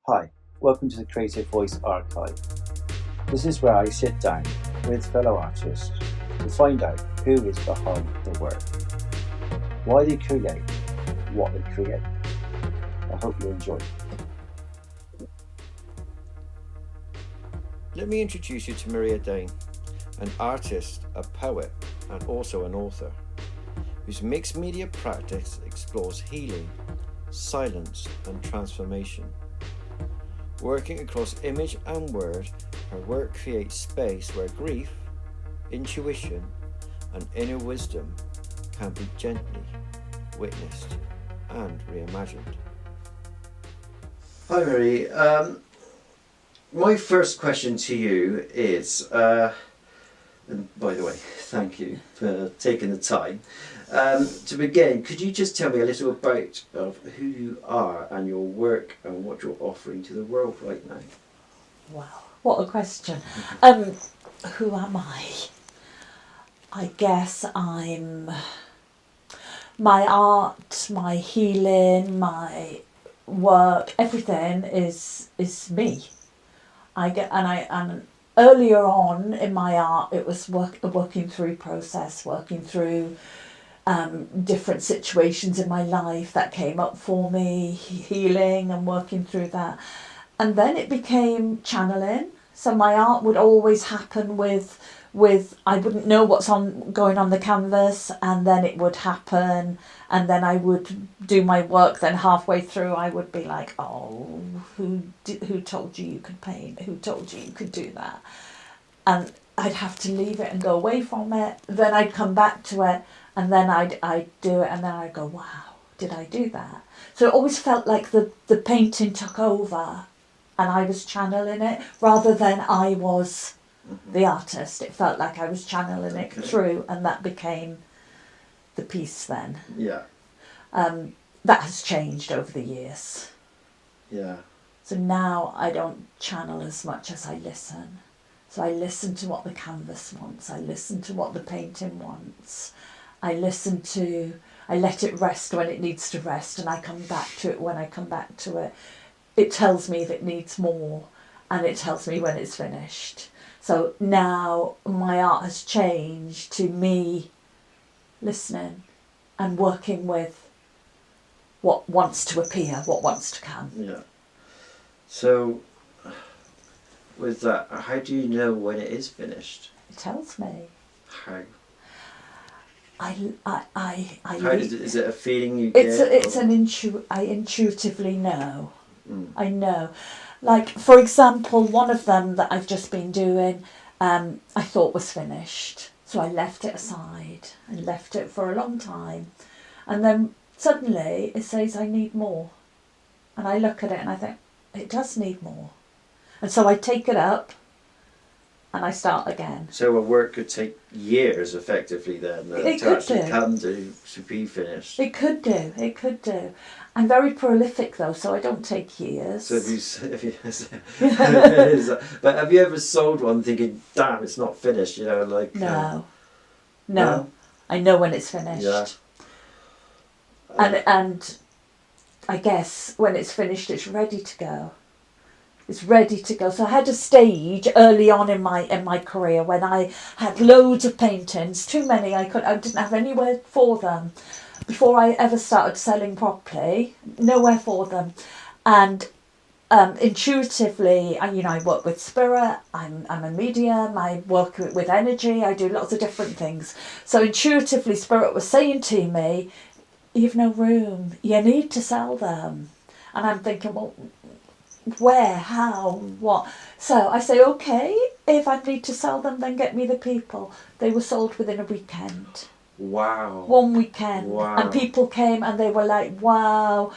Hi, welcome to the Creative Voice Archive. This is where I sit down with fellow artists to find out who is behind the work, why they create, what they create. I hope you enjoy. Let me introduce you to Maria Deane, an artist, a poet, and also an author, whose mixed media practice explores healing, silence, and transformation. Working across image and word, her work creates space where grief, intuition, and inner wisdom can be gently witnessed and reimagined. Hi, Marie. My first question to you is, and by the way, thank you for taking the time. To begin, could you just tell me a little about of who you are and your work and what you're offering to the world right now? Wow, what a question. Who am I? I guess I'm my art, my healing, my work, everything is me. And earlier on in my art it was working through process, working through different situations in my life that came up for me, healing and working through that. And then it became channeling. So my art would always happen with I wouldn't know what's going on the canvas, and then it would happen, and then I would do my work. Then halfway through, I would be like, "Oh, who told you could paint? Who told you could do that?" And I'd have to leave it and go away from it. Then I'd come back to it, and then I'd do it, and then I'd go, "Wow, did I do that?" So it always felt like the painting took over, and I was channeling it rather than I was the artist. It felt like I was channeling it through, and that became the piece then. Yeah. That has changed over the years. Yeah. So now I don't channel as much as I listen. So I listen to what the canvas wants. I listen to what the painting wants. I let it rest when it needs to rest, and I come back to it when I come back to it. It tells me if it needs more, and it tells me when it's finished. So now my art has changed to me listening and working with what wants to appear, what wants to come. Yeah. So, with that, how do you know when it is finished? It tells me. How? Is it a feeling you get? I intuitively know. I know. Like, for example, one of them that I've just been doing, I thought was finished. So I left it aside and left it for a long time. And then suddenly it says, I need more. And I look at it and I think, it does need more. And so I take it up and I start again. So a work could take years, effectively, then, to be finished. It could do. I'm very prolific, though, so I don't take years. So but have you ever sold one thinking, damn, it's not finished, No. I know when it's finished. Yeah. And I guess when it's finished, it's ready to go. It's ready to go. So I had a stage early on in my career when I had loads of paintings, too many. I didn't have anywhere for them before I ever started selling properly. Nowhere for them, and intuitively, I work with spirit. I'm a medium. I work with energy. I do lots of different things. So intuitively, spirit was saying to me, "You've no room. You need to sell them," and I'm thinking, well, where, how, what? So I say, okay, if I need to sell them, then get me the people. They were sold within a weekend. Wow. One weekend. Wow. And people came and they were like, wow.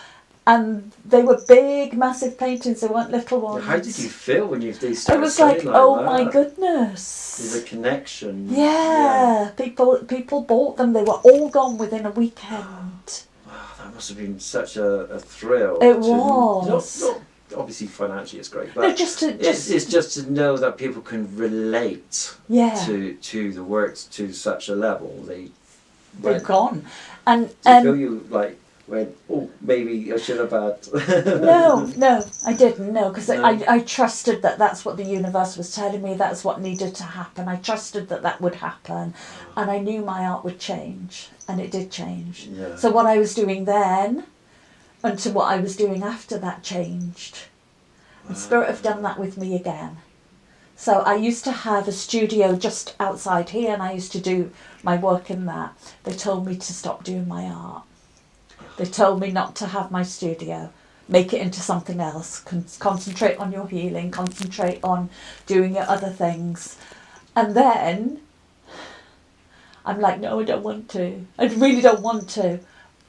And they were big, massive paintings. They weren't little ones. How did you feel when they started? It was like, oh my goodness. There's a connection. Yeah. People bought them. They were all gone within a weekend. Wow, that must have been such a thrill. It was. Not obviously financially it's great, but no, it's just to know that people can relate to the works to such a level. They've gone. And do you feel you like went, oh, maybe I should have had. No, I didn't. No, because No. I trusted that that's what the universe was telling me. That's what needed to happen. I trusted that that would happen, and I knew my art would change, and it did change. Yeah. So what I was doing then, and to what I was doing after that changed. And Spirit have done that with me again. So I used to have a studio just outside here, and I used to do my work in that. They told me to stop doing my art. They told me not to have my studio. Make it into something else. Concentrate on your healing. Concentrate on doing your other things. And then I'm like, no, I don't want to. I really don't want to.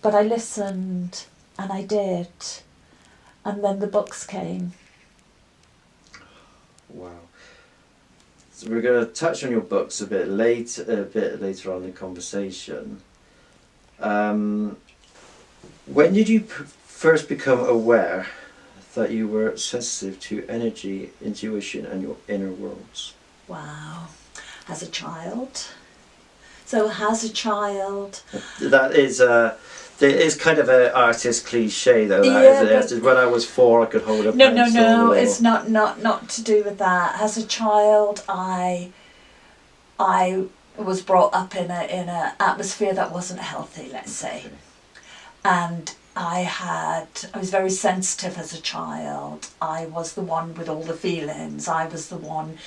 But I listened, and I did. And then the books came. Wow. So we're going to touch on your books a bit later on in the conversation. When did you first become aware that you were sensitive to energy, intuition, and your inner worlds? Wow. As a child. So as a child. That is it is kind of an artist cliche though. That, Yeah, isn't it? When I was 4, I could hold a No, pencil. it's not to do with that. As a child, I was brought up in a atmosphere that wasn't healthy, let's say. And I was very sensitive as a child. I was the one with all the feelings. I was the one,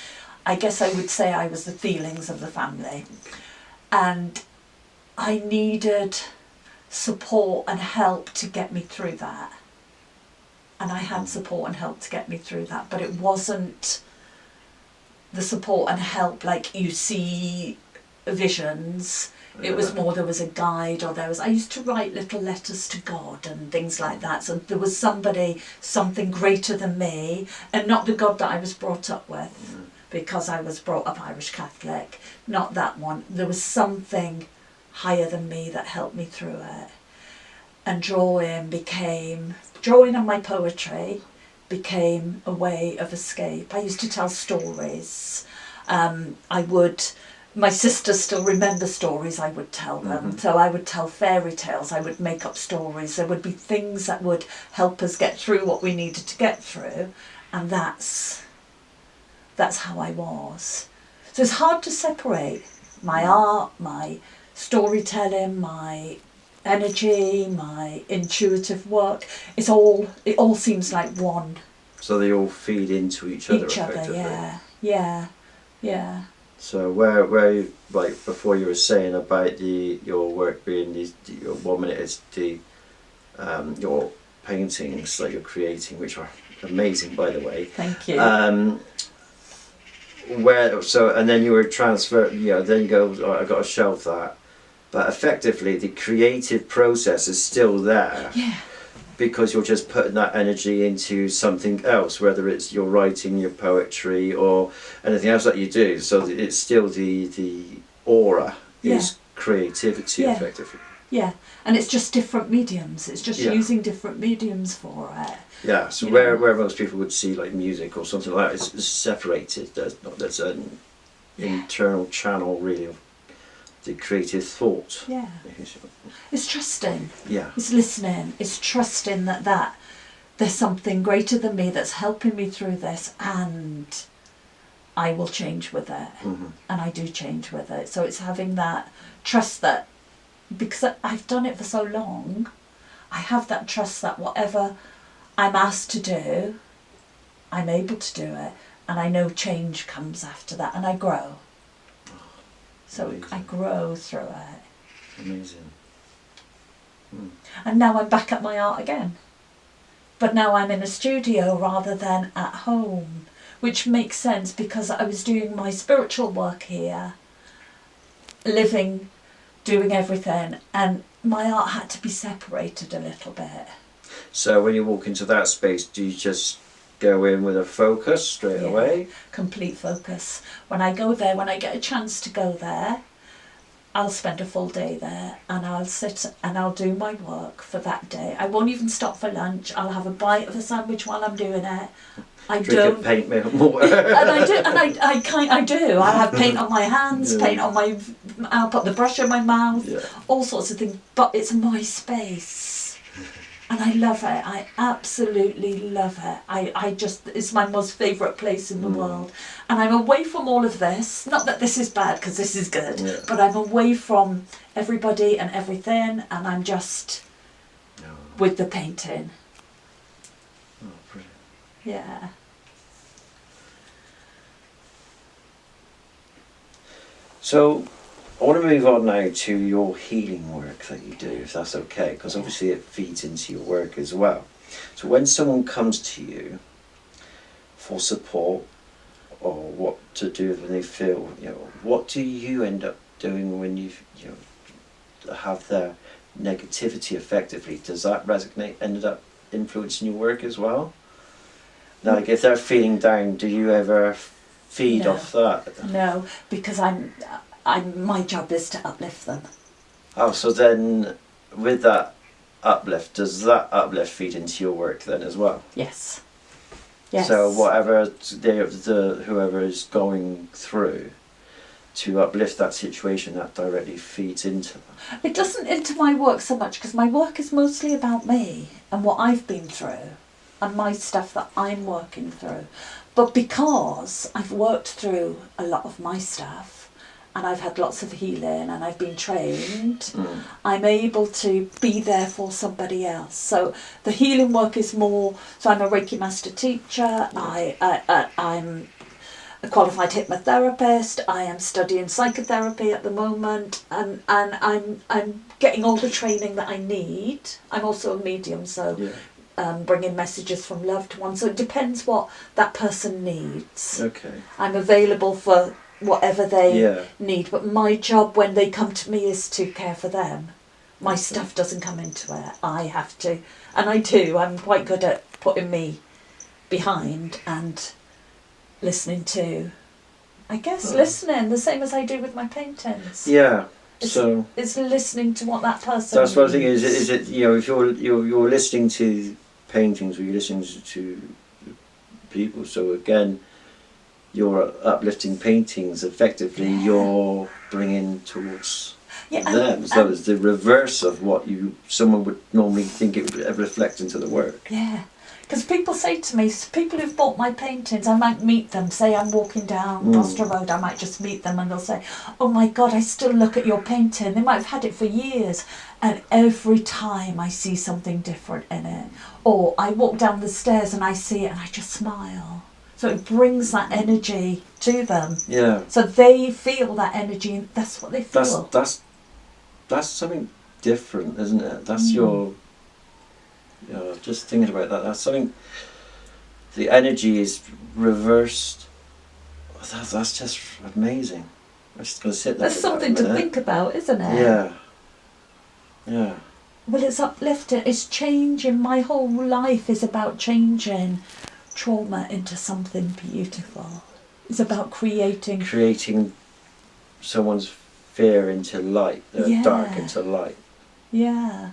I guess I would say I was the feelings of the family. And I needed support and help to get me through that. And I had support and help to get me through that, but it wasn't the support and help like you see visions. It was more, there was a guide, or I used to write little letters to God and things like that. So there was something greater than me, and not the God that I was brought up with, because I was brought up Irish Catholic, not that one. There was something higher than me that helped me through it. And drawing on my poetry became a way of escape. I used to tell stories. My sisters still remember stories I would tell them. Mm-hmm. So I would tell fairy tales, I would make up stories. There would be things that would help us get through what we needed to get through. And that's how I was. So it's hard to separate my art, my storytelling, my energy, my intuitive work. It all seems like one. So they all feed into each other. Yeah. So where you, like before you were saying about your work being your 1 minute is your paintings that you're creating, which are amazing, by the way. Thank you. And then you were transferred. Then you go, oh, I got to shelve that. But effectively, the creative process is still there. Yeah. Because you're just putting that energy into something else, whether it's your writing, your poetry, or anything else that you do. So it's still the aura is creativity, effectively. Yeah, and it's just different mediums. It's just using different mediums for it. Yeah, so where most people would see like music or something like that, it's separated. There's an internal channel really of the creative thought. Yeah. It's trusting. Yeah. It's listening. It's trusting that there's something greater than me that's helping me through this, and I will change with it. Mm-hmm. And I do change with it. So it's having that trust that, because I've done it for so long, I have that trust that whatever I'm asked to do, I'm able to do it. And I know change comes after that, and I grow. So amazing. I grow through it. Amazing. And now I'm back at my art again. But now I'm in a studio rather than at home, which makes sense because I was doing my spiritual work here, living, doing everything, and my art had to be separated a little bit. So when you walk into that space, do you just go in with a focus straight away? Complete focus. When I go there, when I get a chance to go there, I'll spend a full day there, and I'll sit and I'll do my work for that day. I won't even stop for lunch. I'll have a bite of a sandwich while I'm doing it. Drink a paint more. and I do. I have paint on my hands, paint on I'll put the brush in my mouth, all sorts of things. But it's my space. And I love it. I absolutely love it. It's my most favourite place in the world. And I'm away from all of this. Not that this is bad, because this is good. Yeah. But I'm away from everybody and everything. And I'm just with the painting. Oh, brilliant. Yeah. So, I want to move on now to your healing work that you do, if that's okay, because obviously it feeds into your work as well. So when someone comes to you for support or what to do when they feel, what do you end up doing when you have their negativity effectively? Does that ended up influencing your work as well? Like if they're feeling down, do you ever feed off that? No, because my job is to uplift them. Oh, so then with that uplift, does that uplift feed into your work then as well? Yes. Yes. So whatever whoever is going through to uplift that situation, that directly feeds into them. It doesn't into my work so much, because my work is mostly about me and what I've been through and my stuff that I'm working through. But because I've worked through a lot of my stuff and I've had lots of healing and I've been trained, I'm able to be there for somebody else. So the healing work is more, so I'm a Reiki master teacher, I'm a qualified hypnotherapist, I am studying psychotherapy at the moment, and I'm getting all the training that I need. I'm also a medium, so bringing messages from loved ones. So it depends what that person needs. Okay. I'm available for whatever they need, but my job when they come to me is to care for them. My stuff doesn't come into it. I have to, and I do. I'm quite good at putting me behind and listening to, I guess, listening the same as I do with my paintings. Yeah. It's listening to what that person. That's what I think. Is it if you're listening to paintings, or you're listening to people, so again, you're uplifting paintings. Effectively, you're bringing towards them. So it's the reverse of what someone would normally think it would reflect into the work. Yeah. Because people say to me, people who've bought my paintings, I might meet them, say I'm walking down Bristol Road, I might just meet them and they'll say, oh my God, I still look at your painting. They might have had it for years. And every time I see something different in it, or I walk down the stairs and I see it and I just smile. So it brings that energy to them. Yeah. So they feel that energy and that's what they feel. That's something different, isn't it? That's your... just thinking about that, that's something, the energy is reversed. That's just amazing. I'm just going to sit there. That's something to think about, isn't it? Yeah. Yeah. Well, it's uplifting, it's changing. My whole life is about changing trauma into something beautiful. It's about creating someone's fear into light, dark into light. Yeah.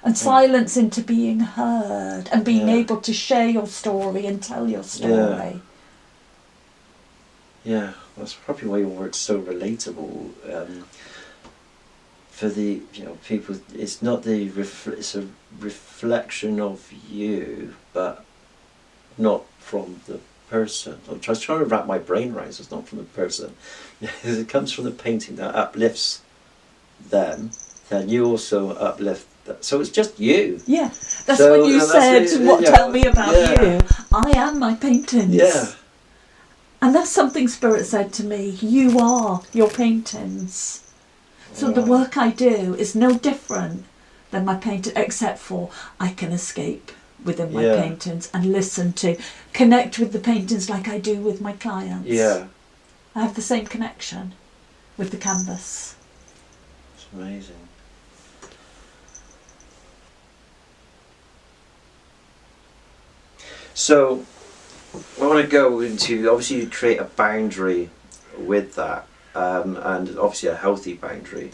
And silence into being heard and being able to share your story and tell your story. Yeah, that's probably why your work's so relatable. For the people, it's not it's a reflection of you, but not from the person. I'm just trying to wrap my brain around. So it's not from the person. It comes from the painting that uplifts them. Then you also uplift. So it's just you. Yeah, that's when you said, tell me about you. I am my paintings. Yeah. And that's something Spirit said to me. You are your paintings. So the work I do is no different than my painting, except for I can escape within my paintings and connect with the paintings like I do with my clients. Yeah. I have the same connection with the canvas. It's amazing. So, I want to go into, obviously you create a boundary with that, and obviously a healthy boundary.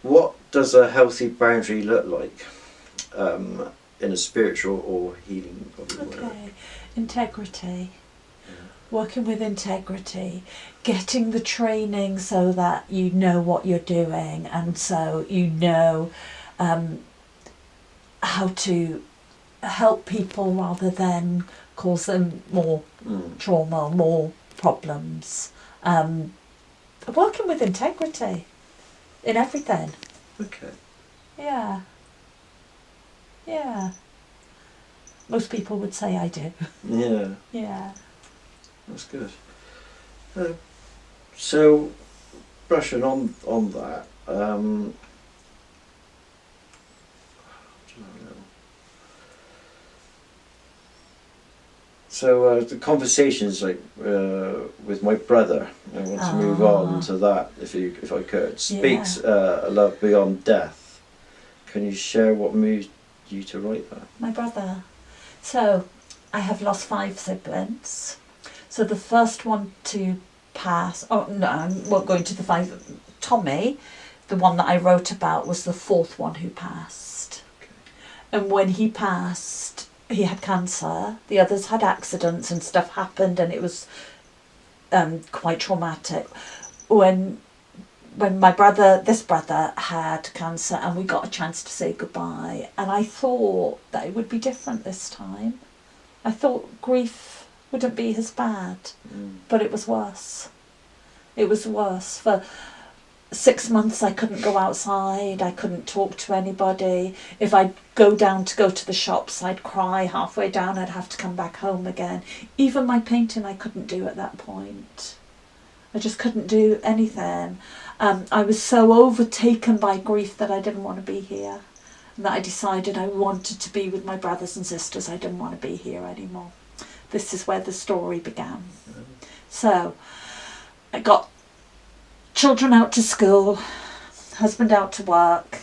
What does a healthy boundary look like in a spiritual or healing body work? Okay, integrity. working with integrity, getting the training so that you know what you're doing, and so you know how to help people rather than cause them more trauma, more problems. Working with integrity in everything. Okay. Yeah. Yeah. Most people would say I do. Yeah. Yeah. That's good. So, brushing on that, I don't know. So the conversations like with my brother, I want to move on to that if I could. Speaks a love beyond death. Can you share what moved you to write that? My brother. So, I have lost 5 siblings. So the first one to pass, oh no, I won't go into the 5. Tommy, the one that I wrote about, was the 4th one who passed. Okay. And when he passed, he had cancer. The others had accidents and stuff happened, and it was quite traumatic. When this brother had cancer, and we got a chance to say goodbye, and I thought that it would be different this time. I thought grief wouldn't be as bad, but it was worse. It was worse. For 6 months I couldn't go outside, I couldn't talk to anybody. If I'd go to the shops, I'd cry halfway down, I'd have to come back home again. Even my painting I couldn't do at that point. I just couldn't do anything. I was so overtaken by grief that I didn't want to be here. And that I decided I wanted to be with my brothers and sisters. I didn't want to be here anymore. This is where the story began. So, I got children out to school, husband out to work.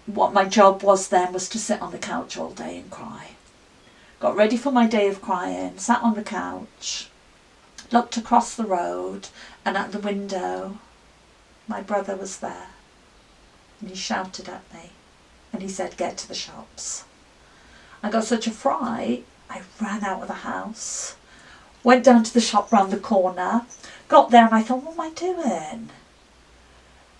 What my job was then was to sit on the couch all day and cry. Got ready for my day of crying, sat on the couch, looked across the road, and at the window, my brother was there. And he shouted at me, and he said, "Get to the shops." I got such a fright, I ran out of the house, went down to the shop round the corner, got there and I thought, what am I doing?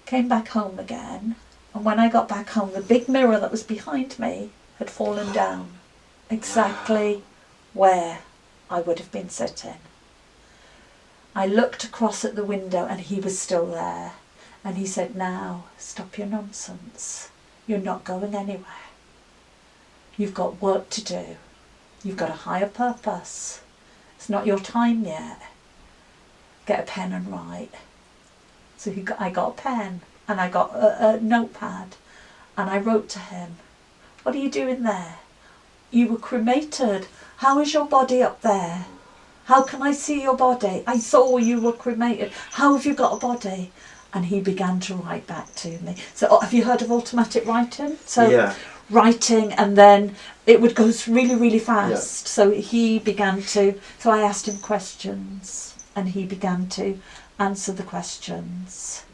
Came back home again, and when I got back home, the big mirror that was behind me had fallen down exactly where I would have been sitting. I looked across at the window and he was still there, and he said, "Now, stop your nonsense. You're not going anywhere. You've got work to do. You've got a higher purpose. It's not your time yet. Get a pen and write." So I got a pen and I got a notepad and I wrote to him, "What are you doing there? You were cremated. How is your body up there? How can I see your body? I saw you were cremated. How have you got a body?" And he began to write back to me. So have you heard of automatic writing? So yeah. Writing, and then it would go really, really fast. Yeah. So he began to, so I asked him questions and he began to answer the questions.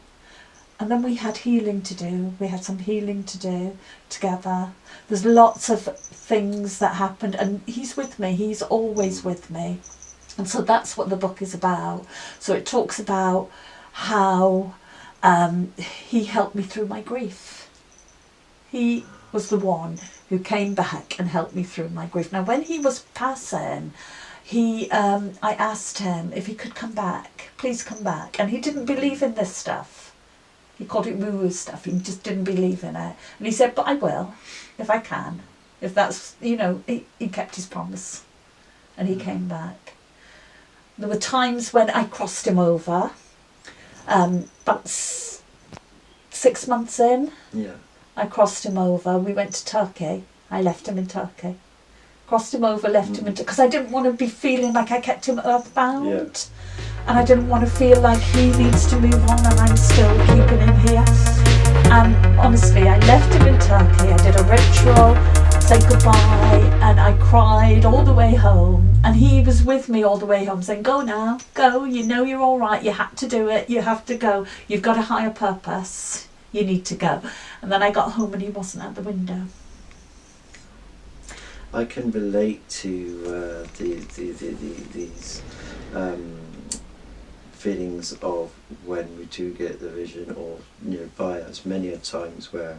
And then we had healing to do. We had some healing to do together. There's lots of things that happened, and he's with me. He's always with me. And so that's what the book is about. So it talks about how he helped me through my grief. He was the one who came back and helped me through my grief. Now, when he was passing, I asked him if he could come back, please come back. And he didn't believe in this stuff. He called it woo-woo stuff. He just didn't believe in it. And he said, "But I will, if I can." If that's, he kept his promise. And he came back. There were times when I crossed him over. About 6 months in, Yeah. I crossed him over. We went to Turkey. I left him in Turkey. Crossed him over, left him in Turkey. Because I didn't want to be feeling like I kept him earthbound. Yeah. And I didn't want to feel like he needs to move on and I'm still keeping him here. And honestly, I left him in Turkey. I did a ritual, said goodbye, and I cried all the way home. And he was with me all the way home saying, "Go now, go, you're all right, you had to do it, you have to go, you've got a higher purpose, you need to go." And then I got home and he wasn't at the window. I can relate to these feelings of when we do get the vision or nearby us. Many a times where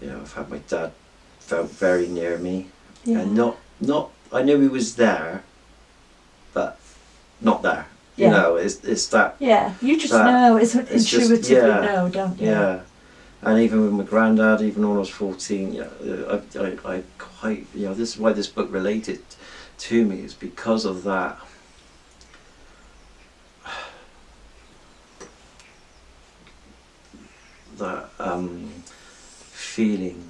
I've had my dad felt very near me, and not I knew he was there, but not there. Yeah. It's that. Yeah, you just that, know. It's intuitively know, don't you? Yeah. And even with my granddad, even when I was 14, I quite, this is why this book related to me, is because of that. That feeling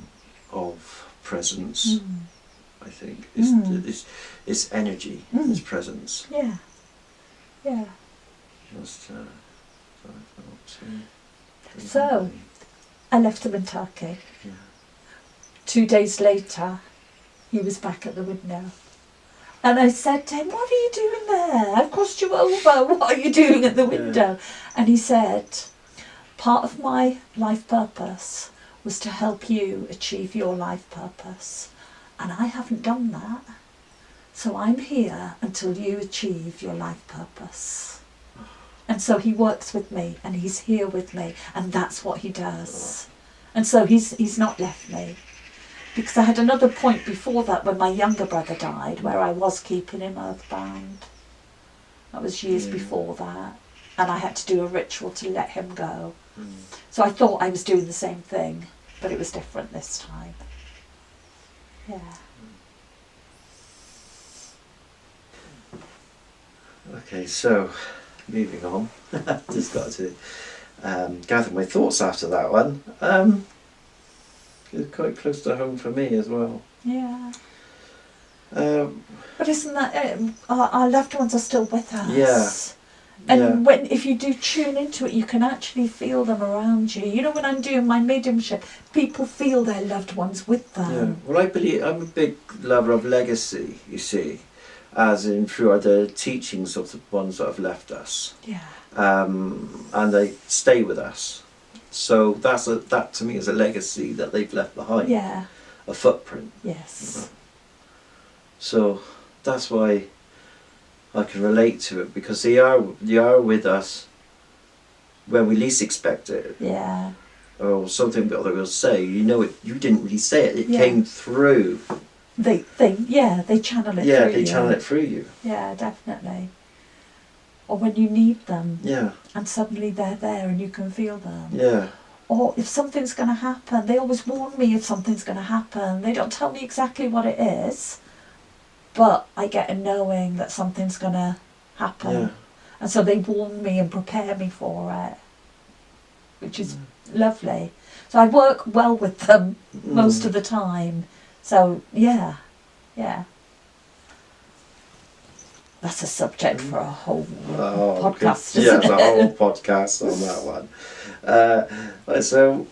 of presence, I think, it's energy, it's presence. Yeah, yeah. Just, So, I left him in Turkey. Yeah. 2 days later, he was back at the window. And I said to him, "What are you doing there? I've crossed you over. What are you doing at the window?" And he said, "Part of my life purpose was to help you achieve your life purpose. And I haven't done that. So I'm here until you achieve your life purpose." And so he works with me and he's here with me, and that's what he does. And so he's not left me. Because I had another point before that when my younger brother died, where I was keeping him earthbound. That was years before that. And I had to do a ritual to let him go. So I thought I was doing the same thing, but it was different this time. Yeah. Okay, so moving on. Just got to gather my thoughts after that one. It's quite close to home for me as well. Yeah. But isn't that our loved ones are still with us? Yeah. And if you do tune into it, you can actually feel them around you. When I'm doing my mediumship, people feel their loved ones with them. Yeah. Well, I believe I'm a big lover of legacy. You see, as in through the teachings of the ones that have left us. Yeah. And they stay with us. So that to me is a legacy that they've left behind. Yeah. A footprint. Yes. So that's why I can relate to it, because they are with us when we least expect it. Yeah. Or something the other will say, it, you didn't really say it. It came through. They channel it through you. Yeah, they channel it through you. Yeah, definitely. Or when you need them. Yeah. And suddenly they're there and you can feel them. Yeah. Or if something's going to happen, they always warn me if something's going to happen. They don't tell me exactly what it is, but I get a knowing that something's going to happen. Yeah. And so they warn me and prepare me for it, which is lovely. So I work well with them most of the time. So, yeah. That's a subject for a whole podcast, isn't it? Yeah, a whole podcast on that one. So,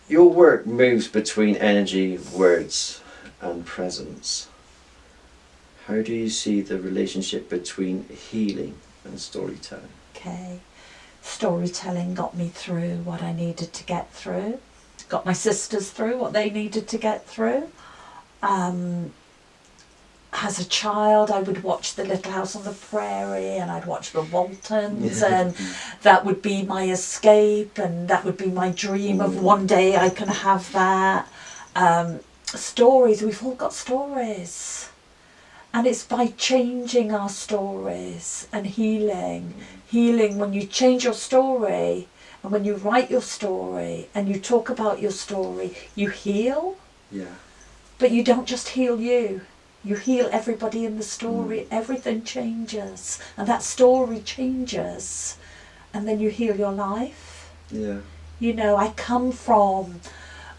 your work moves between energy, words, and presence. How do you see the relationship between healing and storytelling? Okay. Storytelling got me through what I needed to get through. Got my sisters through what they needed to get through. As a child, I would watch The Little House on the Prairie, and I'd watch The Waltons, and that would be my escape, and that would be my dream of one day I can have that. Stories, we've all got stories. And it's by changing our stories and healing. Healing, when you change your story, and when you write your story, and you talk about your story, you heal. Yeah. But you don't just heal you. You heal everybody in the story. Everything changes. And that story changes. And then you heal your life. Yeah. I come from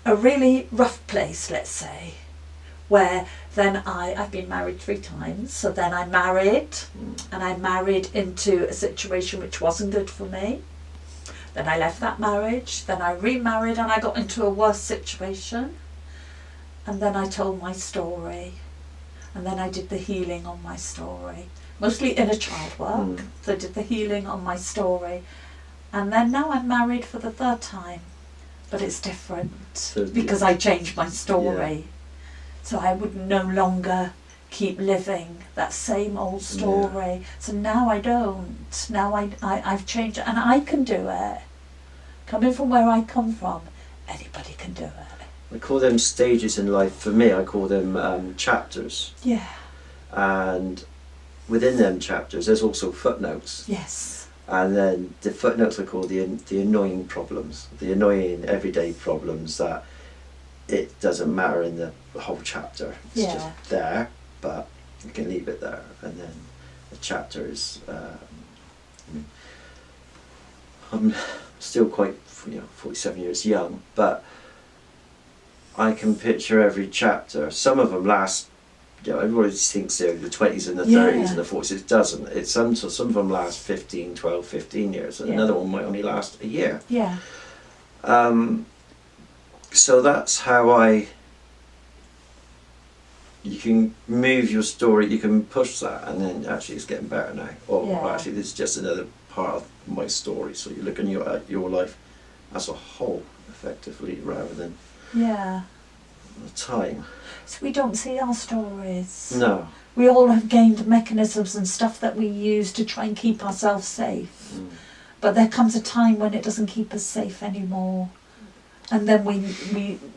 a really rough place, let's say, where then I've been married 3 times. So then I married, and I married into a situation which wasn't good for me. Then I left that marriage. Then I remarried, and I got into a worse situation. And then I told my story. And then I did the healing on my story. Mostly inner child work. So I did the healing on my story. And then now I'm married for the 3rd time. But it's different because I changed my story. So I would no longer keep living that same old story. So now I don't. Now I've changed and I can do it. Coming from where I come from, anybody can do it. I call them stages in life. For me, I call them chapters. Yeah. And within them chapters, there's also footnotes. Yes. And then the footnotes are called the annoying problems, the annoying everyday problems that it doesn't matter in the whole chapter. It's just there, but you can leave it there. And then the chapter is, I'm still quite, 47 years young, but I can picture every chapter. Some of them last, everybody thinks they're the 20s and the 30s and the 40s. It doesn't. It's some of them last 12, 15 years, and another one might only last a year. Yeah. So that's how you can move your story, you can push that, and then actually it's getting better now. Or actually this is just another part of my story. So you're looking at your life as a whole, effectively, rather than the time. So we don't see our stories. No. We all have gained mechanisms and stuff that we use to try and keep ourselves safe. But there comes a time when it doesn't keep us safe anymore. And then we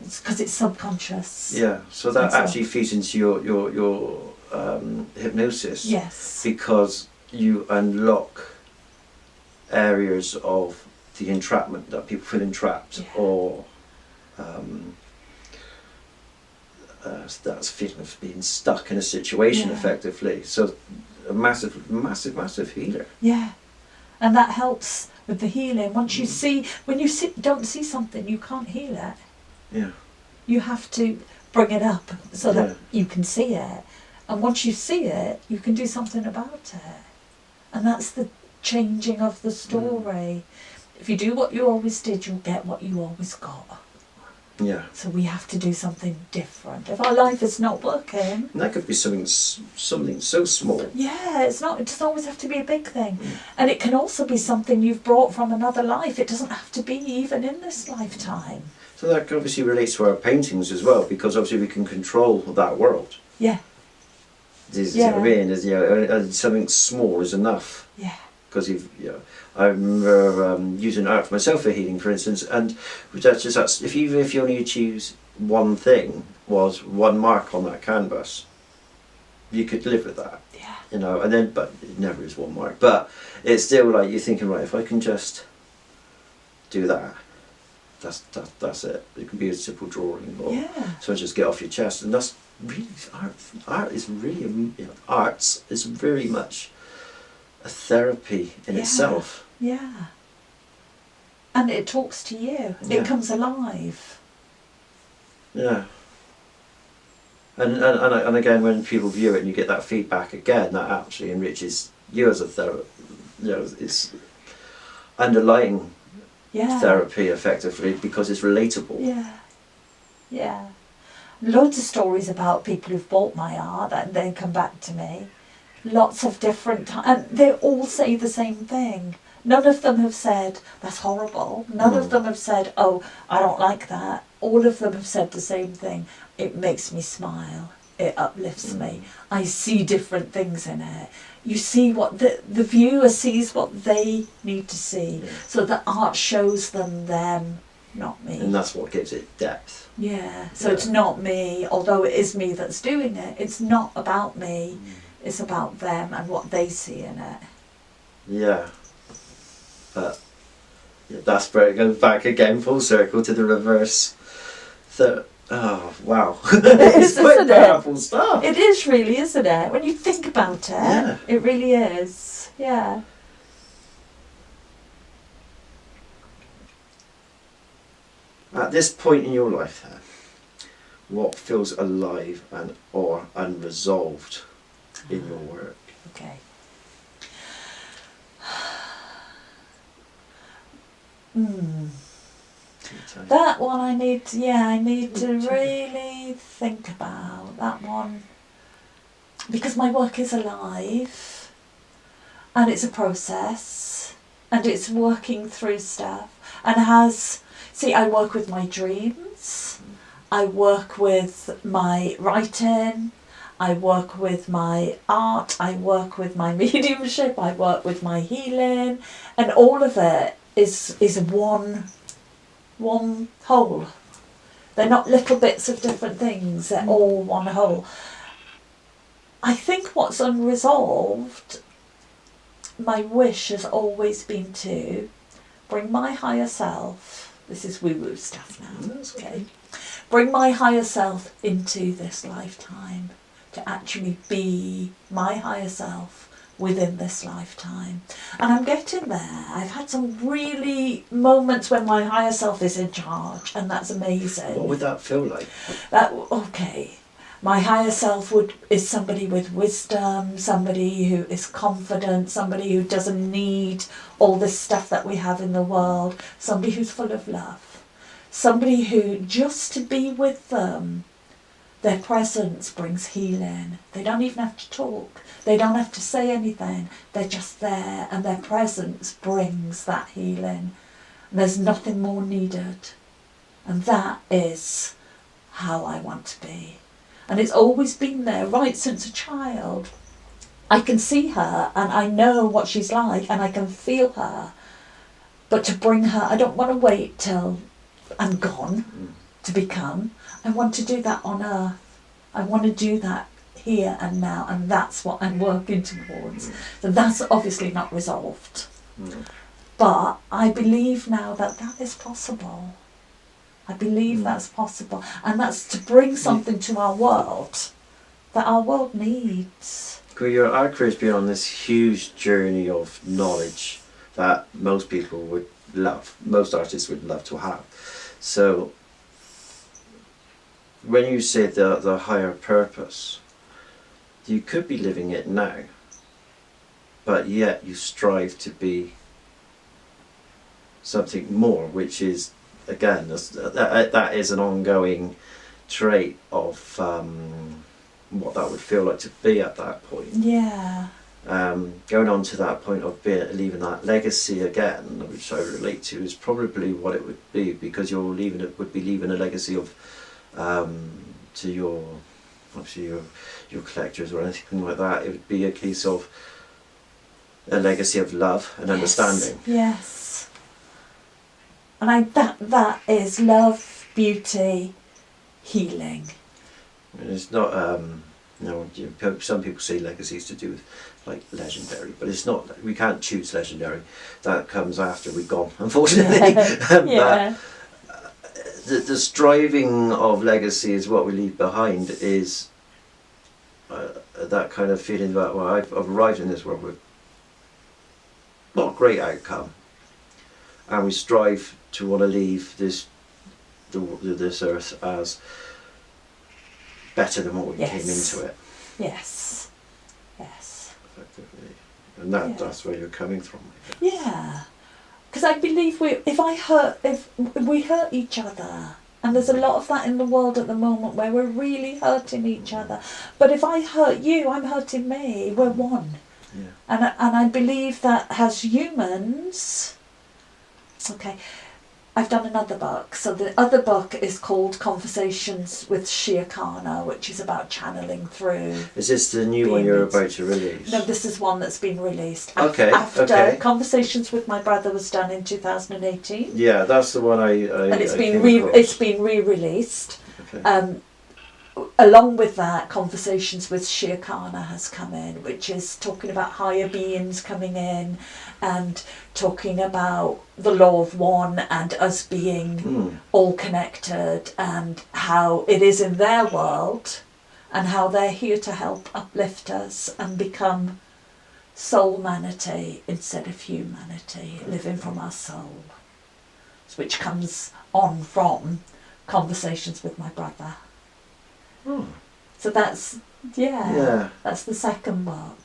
because it's subconscious. Yeah, so that actually feeds into your hypnosis. Yes. Because you unlock areas of the entrapment that people feel entrapped, or that's a feeling of being stuck in a situation, effectively. So a massive healer. Yeah, and that helps with the healing. Once you see, when you don't see something, you can't heal it. Yeah. You have to bring it up so that you can see it. And once you see it, you can do something about it. And that's the changing of the story. If you do what you always did, you'll get what you always got. Yeah. So we have to do something different. If our life is not working... And that could be something so small. Yeah, it doesn't always have to be a big thing. And it can also be something you've brought from another life. It doesn't have to be even in this lifetime. So that obviously relates to our paintings as well, because obviously we can control that world. Yeah. What I mean? Something small is enough. Yeah. Because I remember using art for myself for healing, for instance, and that's if you only choose one thing, was one mark on that canvas, you could live with that. Yeah. And then, but it never is one mark. But it's still like you're thinking, right, if I can just do that, that's it. It can be a simple drawing, or so just get off your chest, and that's really art. Art is really arts is very much a therapy in itself. Yeah. And it talks to you. Yeah. It comes alive. Yeah. And again, when people view it and you get that feedback again, that actually enriches you as a therapist. It's underlying therapy effectively, because it's relatable. Yeah. Yeah. Loads of stories about people who've bought my art and they come back to me. Lots of different and they all say the same thing. None of them have said, that's horrible. None of them have said, oh, I don't like that. All of them have said the same thing. It makes me smile. It uplifts me. I see different things in it. You see what the viewer sees what they need to see. Yeah. So the art shows them, not me. And that's what gives it depth. Yeah. So it's not me, although it is me that's doing it. It's not about me. It's about them and what they see in it. Yeah. But that's where it goes back again, full circle to the reverse. Oh, wow. It's quite powerful stuff. It is really, isn't it? When you think about it, it really is. Yeah. At this point in your life, then, what feels alive or unresolved in your work? Okay. That one I need to really think about. That one, because my work is alive and it's a process and it's working through stuff and I work with my dreams. I work with my writing, I work with my art, I work with my mediumship, I work with my healing, and all of it is one whole. They're not little bits of different things, they're all one whole. I think what's unresolved, my wish has always been to bring my higher self, this is woo-woo stuff now, okay, bring my higher self into this lifetime, to actually be my higher self within this lifetime. And I'm getting there. I've had some really moments when my higher self is in charge, and that's amazing. What would that feel like? Okay. My higher self is somebody with wisdom, somebody who is confident, somebody who doesn't need all this stuff that we have in the world, somebody who's full of love, somebody who just to be with them, their presence brings healing. They don't even have to talk. They don't have to say anything. They're just there, and their presence brings that healing. And there's nothing more needed. And that is how I want to be. And it's always been there, right since a child. I can see her, and I know what she's like, and I can feel her. But to bring her, I don't want to wait till I'm gone to become. I want to do that on earth. I want to do that here and now, and that's what I'm working towards. So that's obviously not resolved. But I believe now that that is possible. I believe that's possible. And that's to bring something to our world that our world needs. Our career's been on this huge journey of knowledge that most people would love, most artists would love to have. So when you say the higher purpose, you could be living it now, but yet you strive to be something more, which is, again, that is an ongoing trait of what that would feel like to be at that point. Yeah. Going on to that point of leaving that legacy again, which I relate to, is probably what it would be, because would be leaving a legacy of to your collectors or anything like that. It would be a case of a legacy of love and understanding. Yes. And that is love, beauty, healing. And it's not some people say legacies to do with like legendary, but it's not. We can't choose legendary. That comes after we've gone, unfortunately. Yeah. But the striving of legacy is what we leave behind, is that kind of feeling that, well, I've arrived in this world with not a great outcome, and we strive to want to leave this earth as better than what we came into it. Yes. Yes. Effectively. And that's where you're coming from. Yeah. Because I believe if we hurt each other, and there's a lot of that in the world at the moment where we're really hurting each other. But if I hurt you, I'm hurting me. We're one. Yeah. And I believe that as humans. Okay, I've done another book. So the other book is called Conversations with Shia Kana, which is about channeling through. Is this the new one you're about to release? No, this is one that's been released. Okay. After Conversations with My Brother was done in 2018. Yeah, that's the one and it's been re-released. Okay. Along with that, Conversations with Shia Kana has come in, which is talking about higher beings coming in and talking about the law of one and us being all connected, and how it is in their world and how they're here to help uplift us and become soul-manity instead of humanity, living from our soul, which comes on from Conversations with My Brother. So that's that's the second book,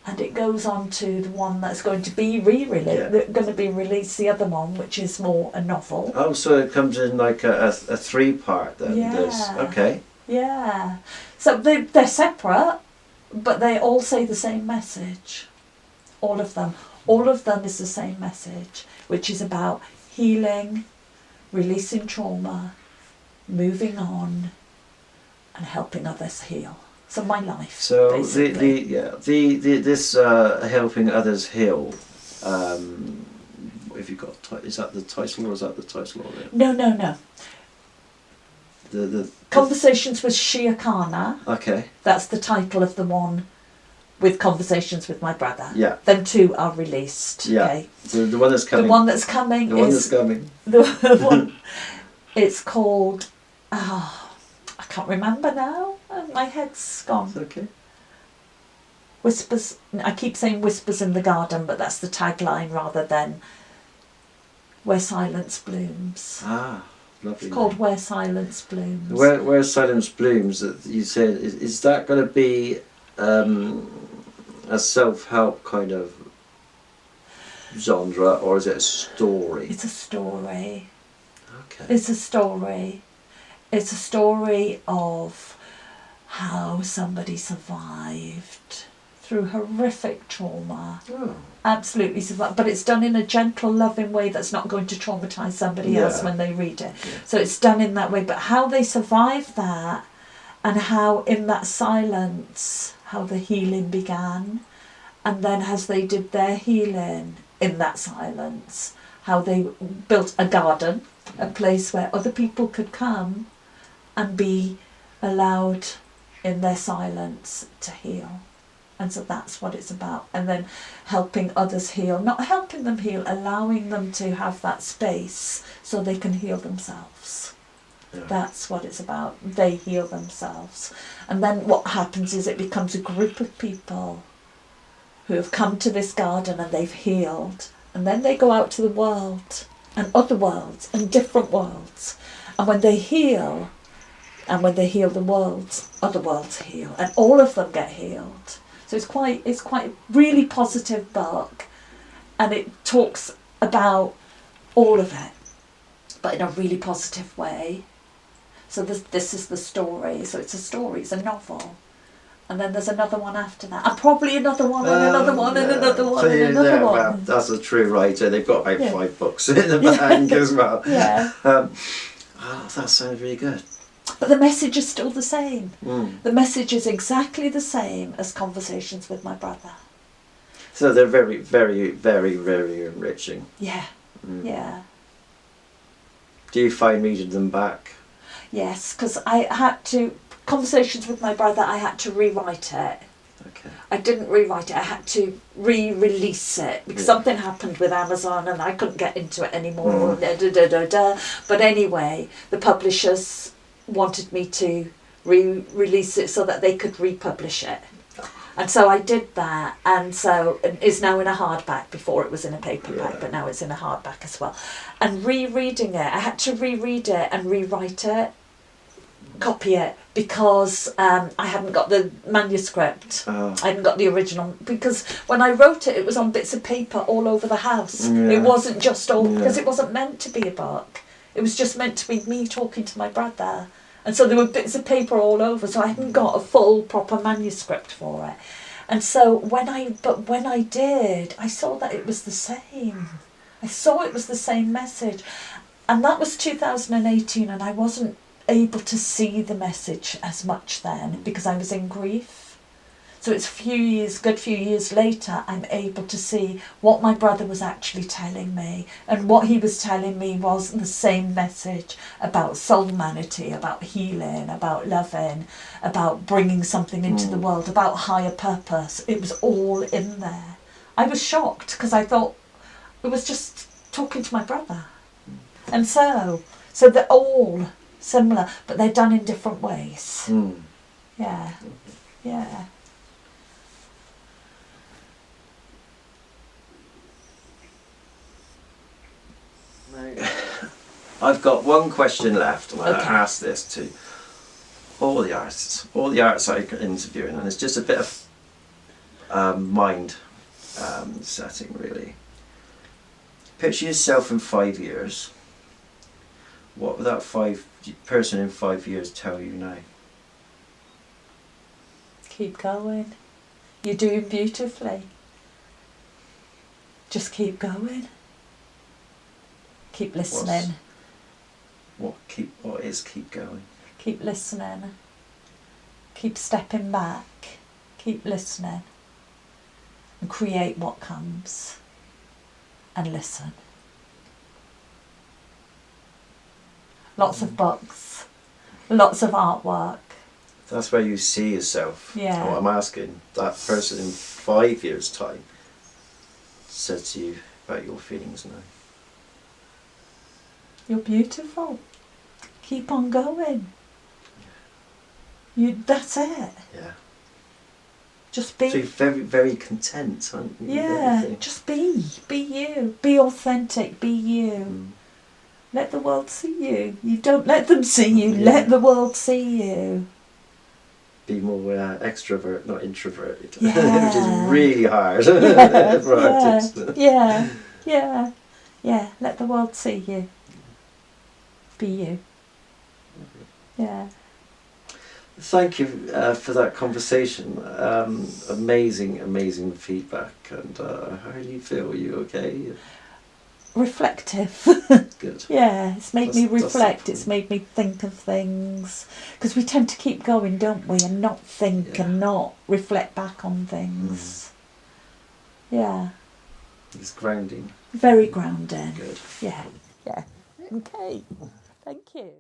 and it goes on to the one that's going to be going to be released. The other one, which is more a novel. Oh, so it comes in like a 3-part then. Yeah. Okay. Yeah. So they're separate, but they all say the same message. All of them is the same message, which is about healing, releasing trauma, moving on, and helping others heal. So my life. So basically. this helping others heal. If you got is that the title or is that the title of it? No. The Conversations with Shia Kana. Okay. That's the title of the one with Conversations with My Brother. Yeah. Them two are released. Yeah. Okay. So the one that's coming. The one that's coming. The one. It's called. I can't remember now. My head's gone. It's okay. Whispers. I keep saying Whispers in the Garden, but that's the tagline rather than Where Silence Blooms. Ah, lovely. It's called Where Silence Blooms. Where Silence Blooms, that you said, is that going to be a self-help kind of genre, or is it a story? It's a story. Okay. It's a story. It's a story of how somebody survived through horrific trauma. Oh. Absolutely survived. But it's done in a gentle, loving way that's not going to traumatise somebody else when they read it. Yeah. So it's done in that way. But how they survived that, and how in that silence, how the healing began. And then as they did their healing in that silence, how they built a garden, a place where other people could come and be allowed in their silence to heal. And so that's what it's about. And then helping others heal, not helping them heal, allowing them to have that space so they can heal themselves. Yeah. That's what it's about. They heal themselves. And then what happens is it becomes a group of people who have come to this garden and they've healed. And then they go out to the world and other worlds and different worlds. And when they heal, and when they heal the worlds, other worlds heal. And all of them get healed. So it's quite a really positive book. And it talks about all of it, but in a really positive way. So this is the story. So it's a story, it's a novel. And then there's another one after that. And probably another one and another one and another one and another one. Well, that's a true writer. They've got about 5 books in the bag as well. Yeah. That sounds really good. But the message is still the same. Mm. The message is exactly the same as Conversations with My Brother. So they're very, very, very, very enriching. Yeah. Mm. Yeah. Do you find reading them back? Yes, because I had to... Conversations with My Brother, I had to rewrite it. Okay. I didn't rewrite it, I had to re-release it because something happened with Amazon and I couldn't get into it anymore. But anyway, the publishers wanted me to re-release it so that they could republish it. And so I did that, and so it's now in a hardback. Before it was in a paperback, but now it's in a hardback as well. And rereading it, I had to reread it and rewrite it, copy it, because I hadn't got the manuscript. I hadn't got the original, because when I wrote it, it was on bits of paper all over the house. It wasn't just all, because it wasn't meant to be a book. It was just meant to be me talking to my brother. And so there were bits of paper all over, so I hadn't got a full, proper manuscript for it. And so when I did, I saw that it was the same. I saw it was the same message. And that was 2018, and I wasn't able to see the message as much then because I was in grief. So it's good few years later, I'm able to see what my brother was actually telling me. And what he was telling me was the same message about soul-manity, about healing, about loving, about bringing something into the world, about higher purpose. It was all in there. I was shocked because I thought it was just talking to my brother. And so they're all similar, but they're done in different ways. Yeah. I've got one question left, and I ask this to all the artists I'm interviewing, and it's just a bit of mind setting, really. Picture yourself in 5 years. What would that person in 5 years tell you now? Keep going. You're doing beautifully. Just keep going. Keep listening. What is keep going? Keep listening. Keep stepping back. Keep listening. And create what comes. And listen. Lots of books. Lots of artwork. That's where you see yourself. Yeah. What I'm asking, that person in 5 years' time said to you about your feelings now. You're beautiful. Keep on going. That's it. Yeah. Just be. So you're very, very content, aren't you? with Yeah, everything? just be. Be you. Be authentic. Be you. Mm. Let the world see you. You don't let them see you. Yeah. Let the world see you. Be more extrovert, not introverted. Yeah. Which is really hard Yeah, for artists. yeah. Let the world see you. Be you. Yeah. Thank you for that conversation. Amazing feedback. And how do you feel? Are you okay? Reflective. Good. Yeah, it's made me That's reflect. It's made me think of things. Because we tend to keep going, don't we? And not think and not reflect back on things. Yeah. It's grounding. Very grounding. Good. Yeah. Okay. Thank you.